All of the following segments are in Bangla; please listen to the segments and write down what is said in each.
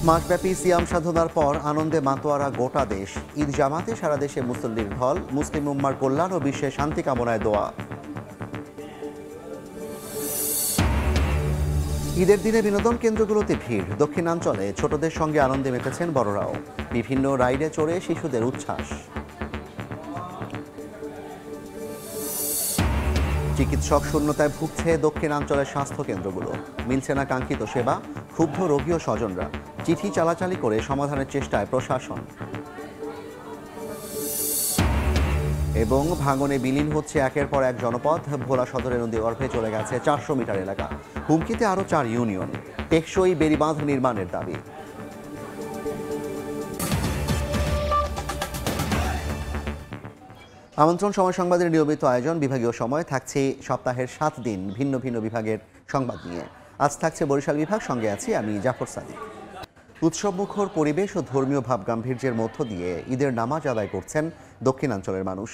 মাসব্যাপী সিয়াম সাধনার পর আনন্দে মাতোয়ারা গোটা দেশ। ঈদ জামাতে সারা দেশে মুসল্লির ঢল, মুসলিম উম্মার কল্যাণ ও বিশ্বের শান্তি কামনায় দোয়া। ঈদের দিনে বিনোদন কেন্দ্রগুলোতে ভিড়, দক্ষিণাঞ্চলে ছোটদের সঙ্গে আনন্দে মেতেছেন বড়রাও। বিভিন্ন রাইডে চড়ে শিশুদের উচ্ছ্বাস। চিকিৎসক শূন্যতায় ভুগছে দক্ষিণাঞ্চলের স্বাস্থ্য কেন্দ্রগুলো, মিলছে না কাঙ্ক্ষিত সেবা, ক্ষুব্ধ রোগী ও স্বজনরা। চিঠি চালাচালি করে সমাধানের চেষ্টায় প্রশাসন। এবং ভাঙনে বিলীন হচ্ছে একের পর এক জনপদ। ভোলা সদরের নদীগর্ভে চলে গেছে 400 মিটার এলাকা। হুমকিতে আরও 4 ইউনিয়ন। টেকসই বেড়িবাঁধ নির্মাণের দাবি। আমন্ত্রণ সময় সংবাদের নিয়মিত আয়োজন। বিভাগীয় সময় থাকছে সপ্তাহের 7 দিন ভিন্ন ভিন্ন বিভাগের সংবাদ নিয়ে। আজ থাকছে বরিশাল বিভাগ, সঙ্গে আছি আমি জাফর সাদিক। উৎসবমুখর পরিবেশ ও ধর্মীয় ভাবগাম্ভীর্যের মধ্য দিয়ে ঈদের নামাজ আদায় করছেন দক্ষিণাঞ্চলের মানুষ।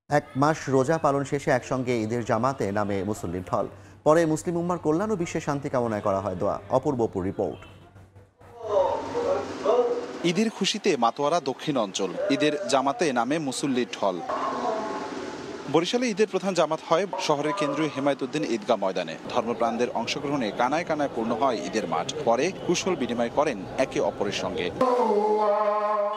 এক মাস রোজা পালন শেষে একসঙ্গে ঈদের জামাতে নামে মুসল্লির ঢল। পরে মুসলিম উম্মার কল্যাণ ও বিশ্বের শান্তি কামনায় করা হয় দোয়া। অপূর্বপুর রিপোর্ট। ঈদের খুশিতে মাতোয়ারা দক্ষিণ অঞ্চল, ঈদের জামাতে নামে মুসল্লির ঢল। বরিশালে ঈদের প্রধান জামাত হয় শহরের কেন্দ্রীয় হেমায়েতুদ্দিন ঈদগাহ ময়দানে। ধর্মপ্রাণদের অংশগ্রহণে কানায় কানায় পূর্ণ হয় ঈদের মাঠ। পরে কুশল বিনিময় করেন একে অপরের সঙ্গে।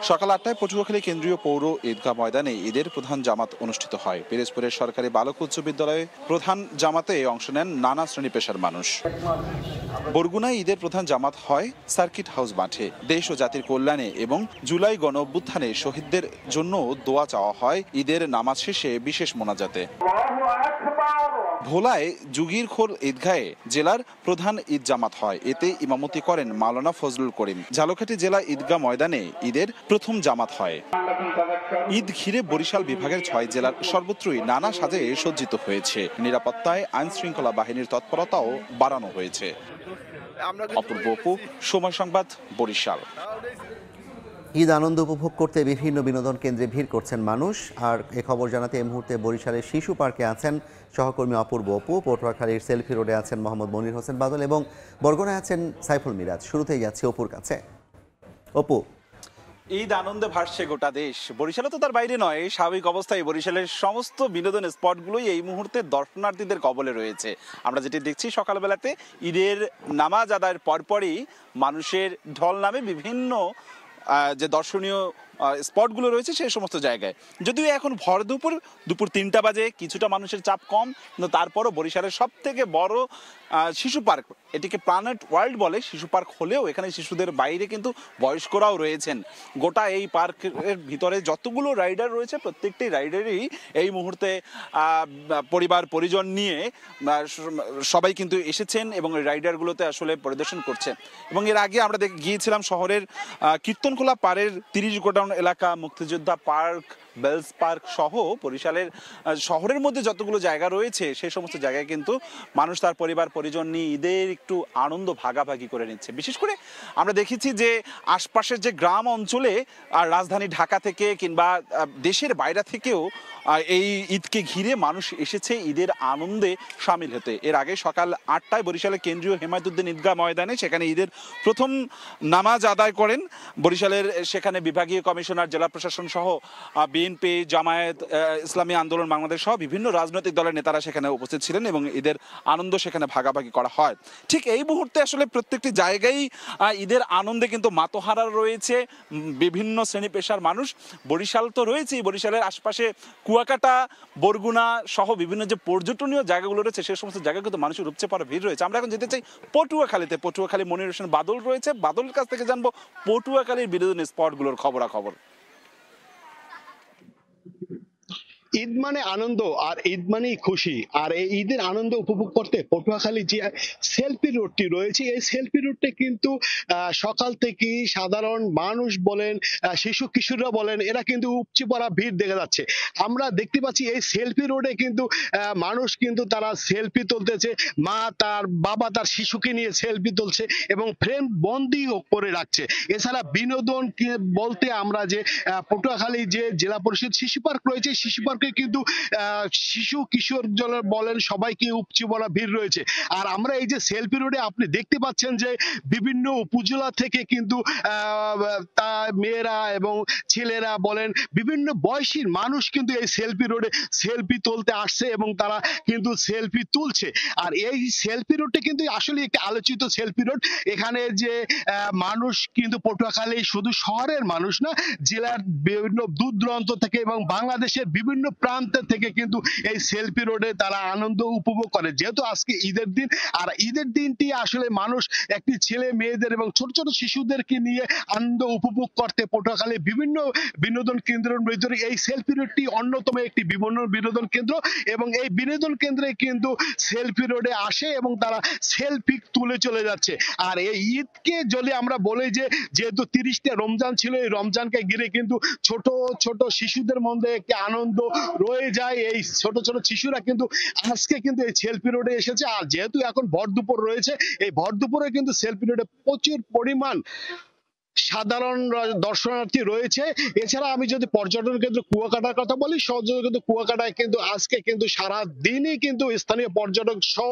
সকাল 8টায় পটুয়াখালী কেন্দ্রীয় পৌর ঈদগাহ ময়দানে ঈদের প্রধান জামাত অনুষ্ঠিত হয়। পিরোজপুরের সরকারি বালক উচ্চ বিদ্যালয়ে প্রধান জামাতে অংশ নেন নানা শ্রেণী পেশার মানুষ। বরগুনায় ঈদের প্রধান জামাত হয় সার্কিট হাউস মাঠে। দেশ ও জাতির কল্যাণে এবং জুলাই গণ অভ্যুত্থানে শহীদদের জন্য দোয়া চাওয়া হয় ঈদের নামাজ শেষে বিশেষ মোনাজাতে। ভোলায় জুগিরখোল ঈদগাহে জেলার প্রধান ঈদ জামাত হয়। এতে ইমামতি করেন মাওলানা ফজলুল করিম। ঝালকাঠি জেলা ঈদগাহ ময়দানে ঈদের প্রথম জামাত হয়। ঈদ ঘিরে বরিশাল বিভাগের 6 জেলার সর্বত্রই নানা সাজে সজ্জিত হয়েছে। নিরাপত্তায় আইন শৃঙ্খলা বাহিনীর তৎপরতাও বাড়ানো হয়েছে। অপূর্ব অপু, সময় সংবাদ, বরিশাল। ঈদ আনন্দ উপভোগ করতে বিভিন্ন বিনোদন কেন্দ্রে ভিড় করছেন মানুষ। আর এ খবর জানাতে এই মুহূর্তে বরিশালের শিশু পার্কে আছেন সহকর্মী অপূর্ব অপু, পটুয়াখালীর সেলফি রোডে আছেন মোহাম্মদ মনির হোসেন বাদল এবং বরগুনায় আছেন সাইফুল মিরাজ। শুরুতেই যাচ্ছে অপুর কাছে। অপু, ঈদ আনন্দে ভাসছে গোটা দেশ। বরিশালে তো তার বাইরে নয়। স্বাভাবিক অবস্থায় বরিশালের সমস্ত বিনোদন স্পটগুলোই এই মুহূর্তে দর্শনার্থীদের কবলে রয়েছে। আমরা যেটি দেখছি সকালবেলাতে ঈদের নামাজ আদায়ের পরপরই মানুষের ঢল নামে বিভিন্ন যে দর্শনীয় স্পটগুলো রয়েছে সেই সমস্ত জায়গায়। যদিও এখন ভর দুপুর 3টা বাজে, কিছুটা মানুষের চাপ কম, কিন্তু তারপরও বরিশালের সব থেকে বড় শিশু পার্ক, এটিকে প্ল্যানেট ওয়ার্ল্ড বলে, শিশু পার্ক হলেও এখানে শিশুদের বাইরে কিন্তু বয়স্করাও রয়েছেন। গোটা এই পার্কের ভিতরে যতগুলো রাইডার রয়েছে প্রত্যেকটি রাইডারই এই মুহূর্তে পরিবার পরিজন নিয়ে সবাই কিন্তু এসেছেন এবং এই রাইডারগুলোতে আসলে পরিদর্শন করছে। এবং এর আগে আমরা গিয়েছিলাম শহরের কীর্তনখোলা পাড়ের 30 গোডাউন এলাকা, মুক্তিযোদ্ধা পার্ক, বেলস পার্ক সহ বরিশালের শহরের মধ্যে যতগুলো জায়গা রয়েছে সেই সমস্ত জায়গায় কিন্তু মানুষ তার পরিবার পরিজন নিয়ে ঈদের একটু আনন্দ ভাগাভাগি করে নিচ্ছে। বিশেষ করে আমরা দেখেছি যে আশপাশের যে গ্রাম অঞ্চলে আর রাজধানী ঢাকা থেকে কিংবা দেশের বাইরে থেকেও এই ঈদকে ঘিরে মানুষ এসেছে ঈদের আনন্দে সামিল হতে। এর আগে সকাল 8টায় বরিশালের কেন্দ্রীয় হেমায়েতুদ্দিন ঈদগাহ ময়দানে সেখানে ঈদের প্রথম নামাজ আদায় করেন বরিশালের সেখানে বিভাগীয় কমিশনার, জেলা প্রশাসন সহ বিএনপি, জামায়াত ইসলামী আন্দোলন বাংলাদেশ সহ বিভিন্ন রাজনৈতিক দলের নেতারা সেখানে উপস্থিত ছিলেন এবং ঈদের আনন্দ সেখানে ভাগাভাগি করা হয়। ঠিক এই মুহূর্তে আসলে প্রত্যেকটি জায়গায় ঈদের আনন্দে কিন্তু মাতোহারা রয়েছে বিভিন্ন শ্রেণী পেশার মানুষ। বরিশাল তো রয়েছেই, বরিশালের আশপাশে কুয়াকাটা, বরগুনা সহ বিভিন্ন যে পর্যটনীয় জায়গাগুলো রয়েছে সেই সমস্ত জায়গায় কিন্তু মানুষের উপচে পড়া ভিড় রয়েছে। আমরা এখন যেতে চাই পটুয়াখালীতে। পটুয়াখালী মনির হোসেন বাদল রয়েছে, বাদলের কাছ থেকে জানবো পটুয়াখালীর বিনোদন স্পটগুলোর খবরাখবর। ঈদ মানে আনন্দ আর ঈদ মানেই খুশি। আর এই ঈদের আনন্দ উপভোগ করতে পটুয়াখালী যে সেলফি রোডটি রয়েছে, এই সেলফি রোডটা কিন্তু সকাল থেকে সাধারণ মানুষ বলেন, শিশু কিশোররা বলেন, এরা কিন্তু উপচে পড়া ভিড় দেখা যাচ্ছে। আমরা দেখতে পাচ্ছি এই সেলফি রোডে কিন্তু মানুষ কিন্তু তারা সেলফি তুলতেছে, মা তার বাবা তার শিশুকে নিয়ে সেলফি তুলছে এবং ফ্রেম বন্দি করে রাখছে। এছাড়া বিনোদন বলতে আমরা যে পটুয়াখালী যে জেলা পরিষদ শিশু পার্ক রয়েছে, শিশু পার্ক সড়কে কিন্তু শিশু কিশোর বলেন সবাইকে উপচে পড়া ভিড় রয়েছে। আর আমরা এই যে সেলফি রোডে আপনি দেখতে পাচ্ছেন যে বিভিন্ন উপজেলা থেকে কিন্তু তা মেয়েরা এবং ছেলেরা বলেন বিভিন্ন বয়সীর মানুষ কিন্তু এই সেলফি রোডে সেলফি তুলতে আসছে এবং তারা কিন্তু সেলফি তুলছে। আর এই সেলফি রোডটা কিন্তু আসলে একটি আলোচিত সেলফি রোড। এখানে যে মানুষ কিন্তু পটুয়াখালী শুধু শহরের মানুষ না, জেলার বিভিন্ন দূর দূরান্ত থেকে এবং বাংলাদেশের বিভিন্ন প্রান্ত থেকে কিন্তু এই সেলফি রোডে তারা আনন্দ উপভোগ করে। যেহেতু আজকে ঈদের দিন, আর ঈদের দিনটি আসলে মানুষ একটি ছেলে মেয়েদের এবং ছোট ছোট শিশুদেরকে নিয়ে আনন্দ উপভোগ করতে পটুয়াখালী বিভিন্ন বিনোদন কেন্দ্রের ভিতরে এই সেলফি রোডটি অন্যতম একটি বিনোদন কেন্দ্র। এবং এই বিনোদন কেন্দ্রে কিন্তু সেলফি রোডে আসে এবং তারা সেলফি তুলে চলে যাচ্ছে। আর এই ঈদকে যদি আমরা বলি যে যেহেতু 30টা রমজান ছিল, এই রমজানকে ঘিরে কিন্তু ছোট ছোট শিশুদের মধ্যে একটি আনন্দ রয়ে যায়। এই ছোট ছোট শিশুরা কিন্তু আজকে কিন্তু এই সেলফি রোডে এসেছে। আর যেহেতু এখন ভর দুপুর রয়েছে, এই ভর দুপুরে কিন্তু সেলফি রোডে প্রচুর পরিমাণ সাধারণ দর্শনার্থী রয়েছে। এছাড়া আমি যদি পর্যটন কেন্দ্র কুয়াকাটার কথা বলি, কিন্তু কুয়াকাটায় কিন্তু আজকে কিন্তু সারা দিনই কিন্তু স্থানীয় পর্যটক সহ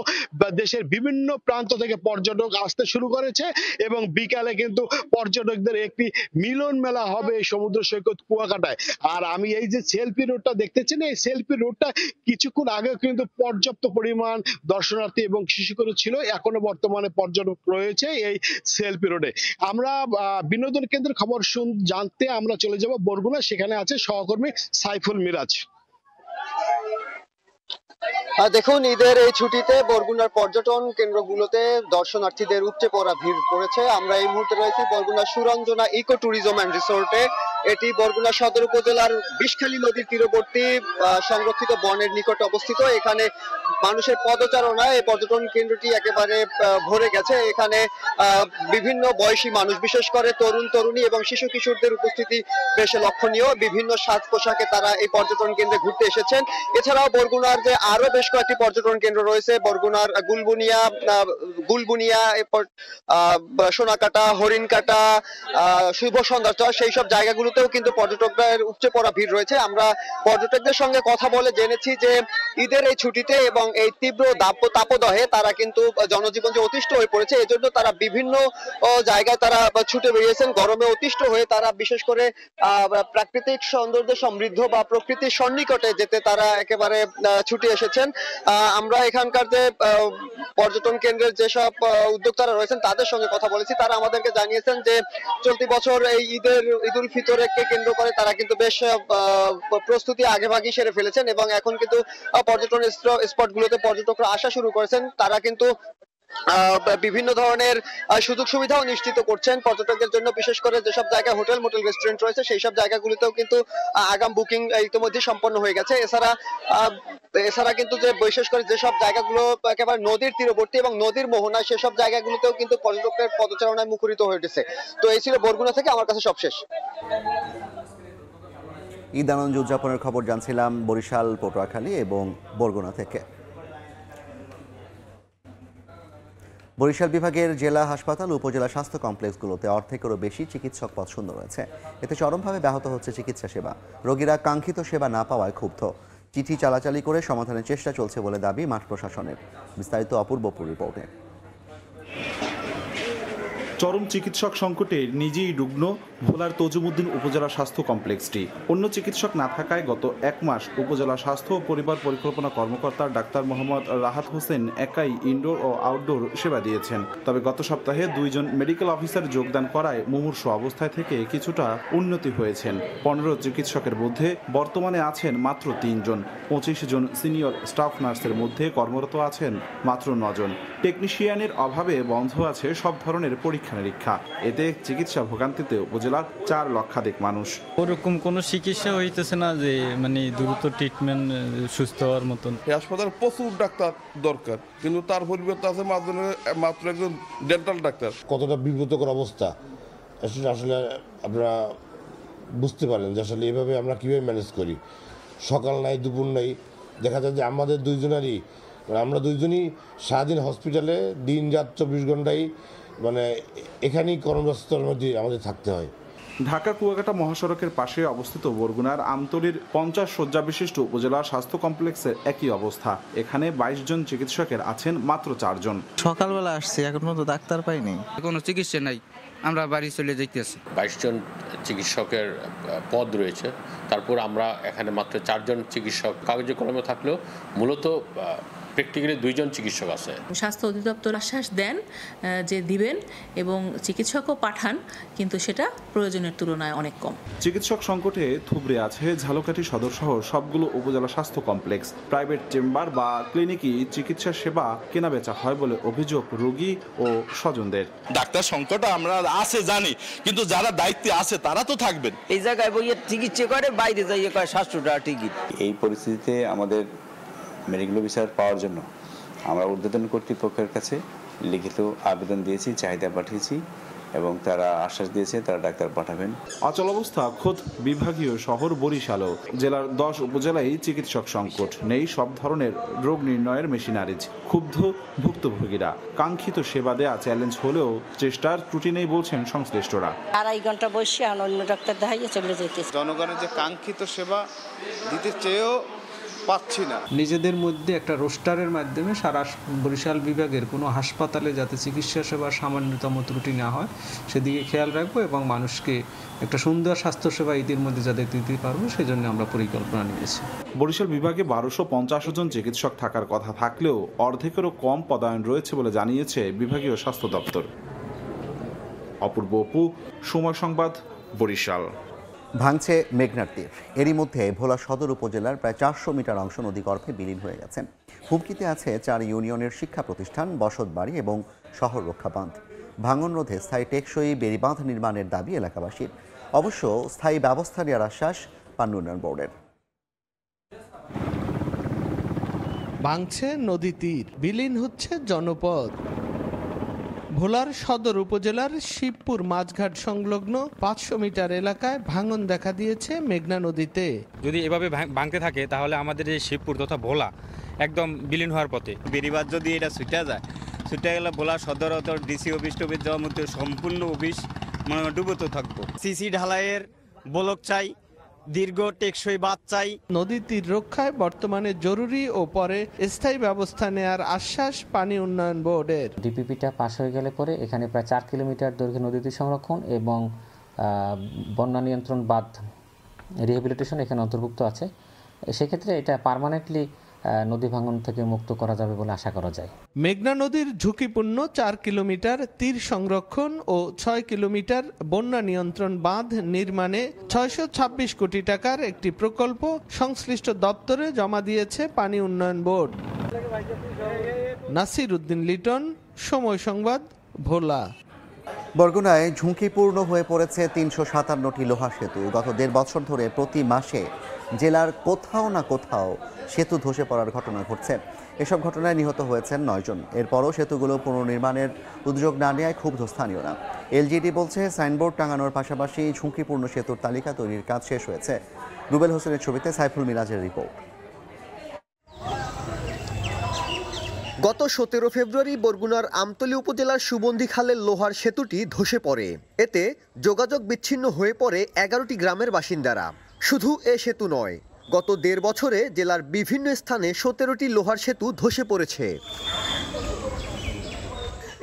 দেশের বিভিন্ন প্রান্ত থেকে পর্যটক আসতে শুরু করেছে এবং বিকালে কিন্তু পর্যটকদের একটি মিলন মেলা হবে এই সমুদ্র সৈকত কুয়াকাটায়। আর আমি এই যে সেলফি রোডটা দেখতেছি না, এই সেলফি রোডটা কিছুক্ষণ আগে কিন্তু পর্যাপ্ত পরিমাণ দর্শনার্থী এবং শিশুকর ছিল, এখনো বর্তমানে পর্যটক রয়েছে এই সেলফি রোডে। আমরা বিনোদন কেন্দ্রের খবর জানতে আমরা চলে যাব বরগুনা, সেখানে আছে সহকর্মী সাইফুল মিরাজ। দেখুন, ঈদের এই ছুটিতে বরগুনার পর্যটন কেন্দ্রগুলোতে দর্শনার্থীদের উপচে পড়া ভিড় পড়েছে। আমরা এই মুহূর্তে রয়েছি Barguna Suranjana eco tourism and রিসোর্টে। এটি বরগুনা সদর উপজেলার বিষখালী নদীর তীরবর্তী সংরক্ষিত বনের নিকটে অবস্থিত। এখানে মানুষের পদচারণায় এই পর্যটন কেন্দ্রটি একেবারে ভরে গেছে। এখানে বিভিন্ন বয়সী মানুষ, বিশেষ করে তরুণ তরুণী এবং শিশু কিশোরদের উপস্থিতি বেশ লক্ষণীয়। বিভিন্ন সাজ পোশাকে তারা এই পর্যটন কেন্দ্রে ঘুরতে এসেছেন। এছাড়াও বরগুনার যে আরো বেশ কয়েকটি পর্যটন কেন্দ্র রয়েছে, বরগুনার গুলবুনিয়া, এরপর সোনাকাটা, হরিণকাটা, শুভ সন্ধ্যা, সেই সব জায়গাগুলোতেও কিন্তু পর্যটকদের উপচে পড়া ভিড় রয়েছে। আমরা পর্যটকদের সঙ্গে কথা বলে জেনেছি যে ঈদের এই ছুটিতে এবং এই তীব্র তাপদাহে তারা কিন্তু জনজীবন যে অতিষ্ঠ হয়ে পড়েছে, এজন্য তারা বিভিন্ন জায়গায় তারা ছুটে বেরিয়েছেন। গরমে অতিষ্ঠ হয়ে তারা বিশেষ করে প্রাকৃতিক সৌন্দর্য সমৃদ্ধ বা প্রকৃতির সন্নিকটে যেতে তারা একেবারে ছুটে এসেছেন। আমরা এখানকার যে পর্যটন কেন্দ্রের যেসব উদ্যোক্তারা রয়েছেন তাদের সঙ্গে কথা বলেছি। তারা আমাদেরকে জানিয়েছেন যে চলতি বছর এই ঈদুল ফিতরকে কেন্দ্র করে তারা কিন্তু বেশ প্রস্তুতি আগেভাগেই সেরে ফেলেছেন এবং এখন কিন্তু পর্যটন স্পটগুলোতে পর্যটকরা আসা শুরু করেছেন। তারা কিন্তু বিভিন্ন ধরনের সুযোগ সুবিধাও নিশ্চিত করছেন পর্যটকদের জন্য। বিশেষ করে যেসব জায়গায় হোটেল মোটেল রেস্টুরেন্ট রয়েছে সেই সব জায়গাগুলোতেও কিন্তু আগাম বুকিং ইতিমধ্যে সম্পন্ন হয়ে গেছে। এছাড়া কিন্তু যে বিশেষ করে যেসব জায়গাগুলো একেবারে নদীর তীরবর্তী এবং নদীর মোহনায় সেসব জায়গাগুলোতেও কিন্তু পর্যটকদের পদচারণায় মুখরিত হয়ে উঠেছে। তো এই ছিল বরগুনা থেকে আমার কাছে সবশেষ। ঈদ আনন্দ উদযাপনের খবর জানছিলাম বরিশাল, পটুয়াখালী এবং বরগুনা থেকে। বরিশাল বিভাগের জেলা হাসপাতাল, উপজেলা স্বাস্থ্য কমপ্লেক্সগুলোতে অর্ধেকেরও বেশি চিকিৎসক পদ শূন্য রয়েছে। এতে চরমভাবে ব্যাহত হচ্ছে চিকিৎসা সেবা। রোগীরা কাঙ্ক্ষিত সেবা না পাওয়ায় ক্ষুব্ধ। চিঠি চালাচালি করে সমাধানের চেষ্টা চলছে বলে দাবি মাঠ প্রশাসনের। বিস্তারিত অপূর্বপুর রিপোর্টে। চরম চিকিৎসক সংকটে নিজেই রুগ্ন ভোলার তজুমুদ্দিন উপজেলা স্বাস্থ্য কমপ্লেক্সটি। অন্য চিকিৎসক না থাকায় গত 1 মাস উপজেলা স্বাস্থ্য ও পরিবার পরিকল্পনা কর্মকর্তা ডাক্তার মোহাম্মদ রাহাত হোসেন একাই ইনডোর ও আউটডোর সেবা দিয়েছেন। তবে গত সপ্তাহে 2 জন মেডিকেল অফিসার যোগদান করায় মুমূর্ষু অবস্থায় থেকে কিছুটা উন্নতি হয়েছেন। 15 চিকিৎসকের মধ্যে বর্তমানে আছেন মাত্র 3 জন। 25 জন সিনিয়র স্টাফ নার্সের মধ্যে কর্মরত আছেন মাত্র 9 জন। টেকনিশিয়ানের অভাবে বন্ধ আছে সব ধরনের পরীক্ষা নিরীক্ষা। এতে চিকিৎসা ভোগান্তিতে উপজেলার 4 লক্ষাধিক মানুষ। ওরকম কোনো চিকিৎসা হইতেছে না যে মানে দ্রুত ট্রিটমেন্ট সুস্থ হওয়ার মতন। হাসপাতালে প্রচুর ডাক্তার দরকার, কিন্তু তার পরিবর্তে আছে মাত্র একজন ডেন্টাল ডাক্তার। কতটা বিব্রতকর অবস্থা আসলে আপনারা বুঝতে পারেন যে আসলে এভাবে আমরা কীভাবে ম্যানেজ করি। সকাল নাই, দুপুর নাই, দেখা যায় যে আমাদের দুইজনেরই, আমরা দুইজনই সারাদিন হসপিটালে, দিন রাত 24 ঘন্টাই মানে এখানেই কর্মব্যস্ততার মধ্যে আমাদের থাকতে হয়। ঢাকা কুয়াকাটা মহাসড়কের পাশে অবস্থিত বরগুনার আমতলীর 50 শয্যা বিশিষ্ট উপজেলা স্বাস্থ্য কমপ্লেক্সের একই অবস্থা। এখানে 22 জন চিকিৎসকের আছেন মাত্র 4 জন। সকালবেলা আসছি, এখনো তো ডাক্তার পাইনি, কোনো চিকিৎসা নাই, আমরা বাড়ি চলে যাইতেছি। 22 জন চিকিৎসকের পদ রয়েছে, তারপর আমরা এখানে মাত্র 4 জন চিকিৎসক কাগজে কলমে থাকলেও মূলত প্র্যাকটিক্যালি 2 জন চিকিৎসক আছে। স্বাস্থ্য অধিদপ্তর আশ্বাস দেন যে দিবেন এবং চিকিৎসকও পাঠান, কিন্তু সেটা প্রয়োজনের তুলনায় অনেক কম। চিকিৎসক সংকটে থুবড়ে আছে ঝালকাঠি সদর সহ সবগুলো উপজেলা স্বাস্থ্য কমপ্লেক্স। প্রাইভেট চেম্বার বা ক্লিনিকই চিকিৎসা সেবা কেনাবেচা হয় বলে অভিযোগ রোগী ও স্বজনদের। ডাক্তার সংকট আমরা আছে জানি, কিন্তু যারা দায়িত্বে আছে তারা তো থাকবেন। এই জায়গায় বইয়ে চিকিৎসা করে, বাইরে যাইয়ে কয় 700 টাকা টিকিট। এই পরিস্থিতিতে আমাদের মেডিকেল অফিসার পাওয়ার জন্য আমরা ঊর্ধ্বতন কর্তৃপক্ষের কাছে লিখিত আবেদন দিয়েছি, চাহিদা পাঠিয়েছি এবং তারা আশ্বাস দিয়েছে তারা ডাক্তার পাঠাবেন। অচল অবস্থা খোদ বিভাগীয় শহর বরিশালও। জেলার 10 উপজেলায় চিকিৎসক সংকট, নেই সব ধরনের রোগ নির্ণয়ের মেশিনারিজ। ক্ষুব্ধ ভুক্তভোগীরা। কাঙ্ক্ষিত সেবা দেয়া চ্যালেঞ্জ হলেও চেষ্টার ত্রুটি নেই বলছেন সংশ্লিষ্টরা। 2.5 ঘন্টা বসে অন্য ডাক্তার দেখাইয়ে চলে যেতেছে। জনগণের যে কাঙ্ক্ষিত সেবা দিতে চেয়েও পাচ্ছি না। নিজেদের মধ্যে একটা রোস্টারের মাধ্যমে সারা বরিশাল বিভাগের কোনো হাসপাতালে যাতে চিকিৎসা সেবার সামান্যতম ত্রুটি না হয় সেদিকে খেয়াল রাখবো এবং মানুষকে একটা সুন্দর স্বাস্থ্যসেবা ঈদের মধ্যে যাতে দিতে পারবো সেই জন্য আমরা পরিকল্পনা নিয়েছি। বরিশাল বিভাগে 1250 জন চিকিৎসক থাকার কথা থাকলেও অর্ধেকেরও কম পদায়ন রয়েছে বলে জানিয়েছে বিভাগীয় স্বাস্থ্য দপ্তর। অপূর্ব অপু, সময় সংবাদ, বরিশাল। ভাঙছে মেঘনার তীর। এরই মধ্যে ভোলা সদর উপজেলার প্রায় 400 মিটার অংশ নদীগর্ভে বিলীন হয়ে গেছে। হুমকিতে আছে 4 ইউনিয়নের শিক্ষা প্রতিষ্ঠান, বসতবাড়ি এবং শহর রক্ষা বাঁধ। ভাঙন রোধে স্থায়ী টেকসই বেড়িবাঁধ নির্মাণের দাবি এলাকাবাসীর। অবশ্য স্থায়ী ব্যবস্থা নেওয়ার আশ্বাস পানি উন্নয়ন বোর্ডের। ভাঙছে নদী তীর, বিলীন হচ্ছে জনপদ। ভোলার সদর উপজেলার শিবপুর মাছঘাট সংলগ্ন 500 মিটার এলাকায় ভাঙন দেখা দিয়েছে মেঘনা নদীতে। যদি এভাবে ভাঙতে থাকে তাহলে আমাদের এই শিবপুর তথা ভোলা একদম বিলীন হওয়ার পথে। বেড়িবাঁধ যদি এটা ছুটে যায়, ছুটে গেলে ভোলা সদর ডিসি অফিস টফিস যাওয়ার মধ্যে সম্পূর্ণ অফিস মানে ডুবতে থাকবো। সিসি ঢালাইয়ের ব্লক চাই, দীর্ঘ টেকসই বাঁধ চাই। নদী তীর রক্ষায় বর্তমানে জরুরি ও পরে স্থায়ী ব্যবস্থা নেয়ার আশ্বাস পানি উন্নয়ন বোর্ডের। ডিপিপিটা পাশ হয়ে গেলে পরে এখানে প্রায় 4 কিলোমিটার দৈর্ঘ্যে নদী তীর সংরক্ষণ এবং বন্যা নিয়ন্ত্রণ বাঁধ রিহ্যাবিলিটেশন এখানে অন্তর্ভুক্ত আছে। সেক্ষেত্রে এটা পার্মানেন্টলি নদী ভাঙন থেকে মুক্ত করা যাবে বলে আশা করা যায়। মেঘনা নদীর ঝুঁকিপূর্ণ 4 কিলোমিটার তীর সংরক্ষণ ও 6 কিলোমিটার বন্যা নিয়ন্ত্রণ বাঁধ নির্মাণে 626 কোটি টাকার একটি প্রকল্প সংশ্লিষ্ট দপ্তরে জমা দিয়েছে পানি উন্নয়ন বোর্ড। নাসির উদ্দিন লিটন, সময় সংবাদ, ভোলা। বরগুনায় ঝুঁকিপূর্ণ হয়ে পড়েছে 357টি লোহা সেতু। গত 1.5 বছর ধরে প্রতি মাসে জেলার কোথাও না কোথাও সেতু ধসে পড়ার ঘটনা ঘটছে। এসব ঘটনায় নিহত হয়েছেন 9 জন। এরপরও সেতুগুলো পুনর্নির্মাণের উদ্যোগ না নেওয়ায় ক্ষুব্ধ স্থানীয়রা। এলজিডি বলছে সাইনবোর্ড টাঙানোর পাশাপাশি ঝুঁকিপূর্ণ সেতুর তালিকা তৈরির কাজ শেষ হয়েছে। রুবেল হোসেনের ছবিতে সাইফুল মিরাজের রিপোর্ট। গত 17 ফেব্রুয়ারি বরগুনার আমতলী উপজেলার সুবন্ধী খালের লোহার সেতুটি ধসে পড়ে। এতে যোগাযোগ বিচ্ছিন্ন হয়ে পড়ে 11টি গ্রামের বাসিন্দারা। শুধু এ সেতু নয়, গত 1.5 বছরে জেলার বিভিন্ন স্থানে 17টি লোহার সেতু ধসে পড়েছে।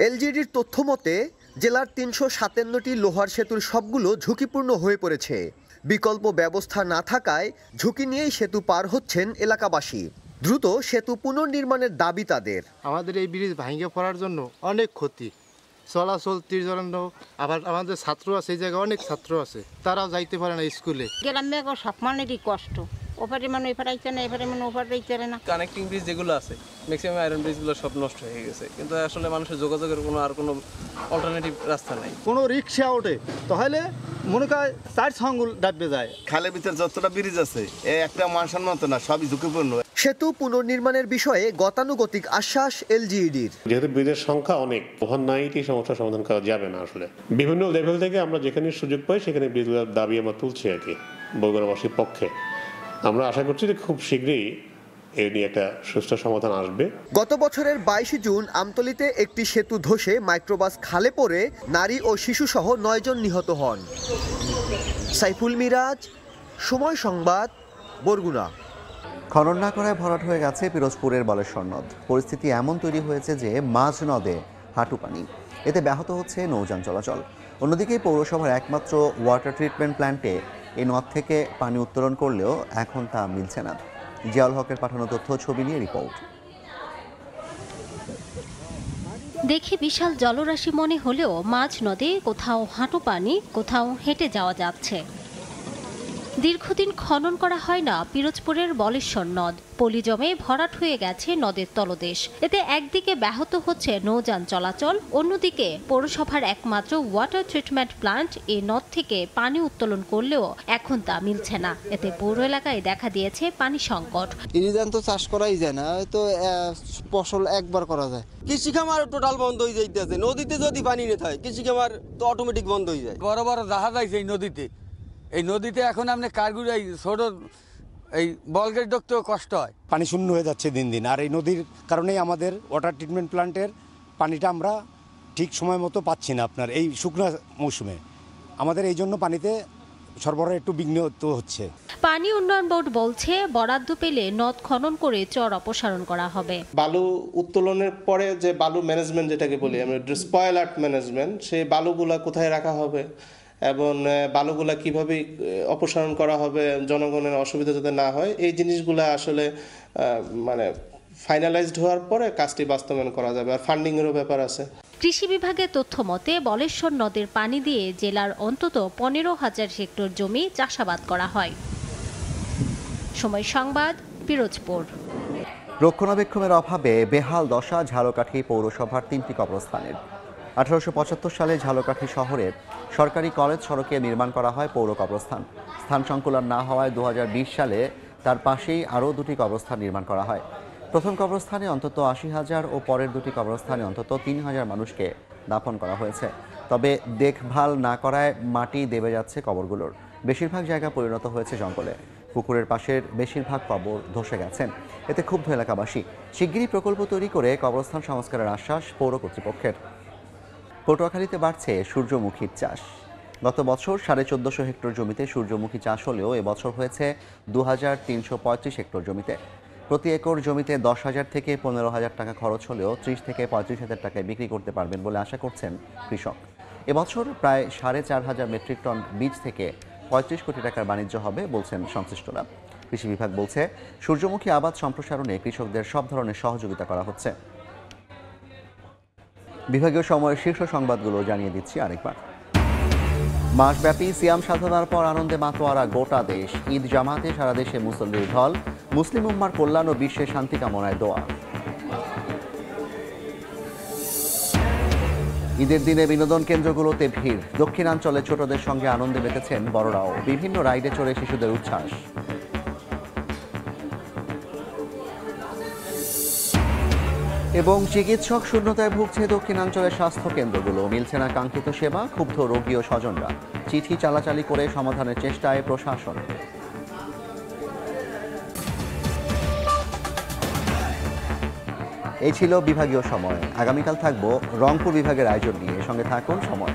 এলজিডির তথ্য মতে জেলার 357টি লোহার সেতুর সবগুলো ঝুঁকিপূর্ণ হয়ে পড়েছে। বিকল্প ব্যবস্থা না থাকায় ঝুঁকি নিয়েই সেতু পার হচ্ছেন এলাকাবাসী। দ্রুত সেতু পুনর্নির্মাণের দাবি তাদের। আমাদের এই ব্রিজ ভেঙে পড়ার জন্য অনেক ক্ষতি, চলাচলতির জন্য। আবার আমাদের ছাত্র আছে, এই জায়গায় অনেক ছাত্র আছে, তারাও যাইতে পারে না স্কুলে। গ্রামে সব মানুষেরই কষ্ট, ওপারে মানুষ এপারে আইতে না, এপারে মানুষ ওপারে আইতে না। কানেক্টিং ব্রিজ যেগুলো আছে ম্যাক্সিমাম আয়রন ব্রিজগুলো সব নষ্ট হয়ে গেছে, কিন্তু আসলে মানুষের যোগাযোগের কোনো অল্টারনেটিভ রাস্তা নাই। কোনো রিক্সা ওঠে তাহলে মনে হয় 4 আঙ্গুল ডাববে যায়। খালের ভিতরে যতটা ব্রিজ আছে একটা মানুষের মতো না, সবই ঝুঁকিপূর্ণ। সেতু পুনর্নির্মাণের বিষয়ে গতানুগতিক আশ্বাস এলজিইডির। যেহেতু ব্রিজের সংখ্যা অনেক, ওভারনাইটই সমস্যার সমাধান করা যাবে না। আসলে বিভিন্ন লেভেল থেকে আমরা যেখানে সুযোগ পাই সেখানে ব্রিজগুলোর দাবি আমরা তুলছি আর কি বরগুনাবাসীর পক্ষে। আমরা আশা করছি যে খুব শীঘ্রই এর নিয়ে একটা সুষ্ঠু সমাধান আসবে। গত বছরের 22 জুন আমতলীতে একটি সেতু ধসে মাইক্রোবাস খালে পড়ে নারী ও শিশু সহ 9 জন নিহত হন। সাইফুল মিরাজ, সময় সংবাদ, বরগুনা। খনন না করায় ভরাট হয়ে গেছে পিরোজপুরের বলেশ্বর নদ। পরিস্থিতি এমন তৈরি হয়েছে যে মাঝ নদে হাঁটু পানি, এতে ব্যাহত হচ্ছে নৌযান চলাচল। অন্যদিকে পৌরসভার একমাত্র ওয়াটার ট্রিটমেন্ট প্ল্যান্টে এই নদ থেকে পানি উত্তোলন করলেও এখন তা মিলছে না। জিয়াউল হকের পাঠানো তথ্য ছবি নিয়ে রিপোর্ট। দেখে বিশাল জলরাশি মনে হলেও মাঝ নদে কোথাও হাঁটু পানি, কোথাও হেঁটে যাওয়া যাচ্ছে। দীর্ঘদিন খনন করা হয় না পিরোজপুরের বলেশ্বর নদ। পলি জমে ভরাট হয়ে গেছে নদের তলদেশ। এতে একদিকে ব্যাহত হচ্ছে নৌযান চলাচল, অন্যদিকে পৌরসভার একমাত্র ওয়াটার ট্রিটমেন্ট প্ল্যান্ট এই নদ থেকে পানি উত্তোলন করলেও এখন তা মিলছে না। এতে পৌর এলাকায় দেখা দিয়েছে পানি সংকট। ইরিধান তো চাষ করাই যায় না, তো ফসল একবার করা যায়। কৃষি খামার টোটাল বন্ধ হয়ে যাইতেছে। নদীতে যদি পানি না থাকে কৃষি খামার তো অটোমেটিক বন্ধ হয়ে যায়। বড় বড় জাহাজ আছে এই নদীতে এখন আপনি কারগুলো ছোট এই বলগেট ঢুকতেও কষ্ট হয়। পানি শূন্য হয়ে যাচ্ছে দিন দিন, আর এই নদীর কারণেই আমাদের ওয়াটার ট্রিটমেন্ট প্ল্যান্টের পানিটা আমরা ঠিক সময় মতো পাচ্ছি না। আপনার এই শুকনো মৌসুমে আমাদের এই জন্য পানিতে সরবরাহ একটু বিঘ্ন হচ্ছে। পানি উন্নয়ন বোর্ড বলছে বরাদ্দ পেলে নদ খনন করে চর অপসারণ করা হবে। বালু উত্তোলনের পরে যে বালু ম্যানেজমেন্ট যেটাকে বলি আমরা স্পয়েল আর্ট ম্যানেজমেন্ট, সেই বালুগুলা কোথায় রাখা হবে এবং বালুগুলা কিভাবে অপসারণ করা হবে জনগণের অসুবিধা যাতে না হয়, এই জিনিসগুলো আসলে মানে ফাইনালাইজড হওয়ার পরে কাজটি বাস্তবায়ন করা যাবে। আর ফান্ডিংয়েরও ব্যাপার আছে। কৃষি বিভাগের তথ্য মতে বলেশ্বর নদের পানি দিয়ে জেলার অন্তত 15,000 হেক্টর জমি চাষাবাদ করা হয়। সময় সংবাদ, পিরোজপুর। রক্ষণাবেক্ষণের অভাবে বেহাল দশা ঝালকাঠি পৌরসভার 3টি কবরস্থানের। 1875 সালে ঝালকাঠি শহরের সরকারি কলেজ সড়কে নির্মাণ করা হয় পৌর কবরস্থান। স্থান সংকুলন না হওয়ায় 2020 সালে তার পাশেই আরও 2টি কবরস্থান নির্মাণ করা হয়। প্রথম কবরস্থানে অন্তত 80,000 ও পরের 2টি কবরস্থানে অন্তত 3,000 মানুষকে দাফন করা হয়েছে। তবে দেখভাল না করায় মাটি দেবে যাচ্ছে কবরগুলোর। বেশিরভাগ জায়গা পরিণত হয়েছে জঙ্গলে। পুকুরের পাশের বেশিরভাগ কবর ধসে গেছেন। এতে ক্ষুব্ধ এলাকাবাসী। শিগগিরই প্রকল্প তৈরি করে কবরস্থান সংস্কারের আশ্বাস পৌর কর্তৃপক্ষের। পটুয়াখালীতে বাড়ছে সূর্যমুখীর চাষ। গত বছর 1450 হেক্টর জমিতে সূর্যমুখী চাষ হলেও এবছর হয়েছে 2335 হেক্টর জমিতে। প্রতি একর জমিতে 10,000 থেকে 15,000 টাকা খরচ হলেও 30 থেকে 35,000 টাকায় বিক্রি করতে পারবেন বলে আশা করছেন কৃষক। এবছর প্রায় 4,500 মেট্রিক টন বীজ থেকে 35 কোটি টাকার বাণিজ্য হবে বলছেন সংশ্লিষ্টরা। কৃষি বিভাগ বলছে সূর্যমুখী আবাদ সম্প্রসারণে কৃষকদের সব ধরনের সহযোগিতা করা হচ্ছে। বিভাগীয় সময়ের শীর্ষ সংবাদগুলো জানিয়ে দিচ্ছি আরেকবার। মাসব্যাপী সিয়াম সাধনার পর আনন্দে মাতোয়ারা গোটা দেশ। ঈদ জামাতে সারা দেশে মুসল্লির ঢল। মুসলিম উম্মার কল্যাণ ও বিশ্বের শান্তি কামনায় দোয়া। ঈদের দিনে বিনোদন কেন্দ্রগুলোতে ভিড়। দক্ষিণাঞ্চলে ছোটদের সঙ্গে আনন্দে মেতেছেন বড়রাও। বিভিন্ন রাইডে চড়ে শিশুদের উচ্ছ্বাস। এবং চিকিৎসক শূন্যতায় ভুগছে দক্ষিণাঞ্চলের স্বাস্থ্য কেন্দ্রগুলো। মিলছে না কাঙ্ক্ষিত সেবা, ক্ষুব্ধ রোগী ও স্বজনরা। চিঠি চালাচালি করে সমাধানের চেষ্টায় প্রশাসন। এই ছিল বিভাগীয় সময়। আগামীকাল থাকবো রংপুর বিভাগের আয়োজন নিয়ে। সঙ্গে থাকুন সময়।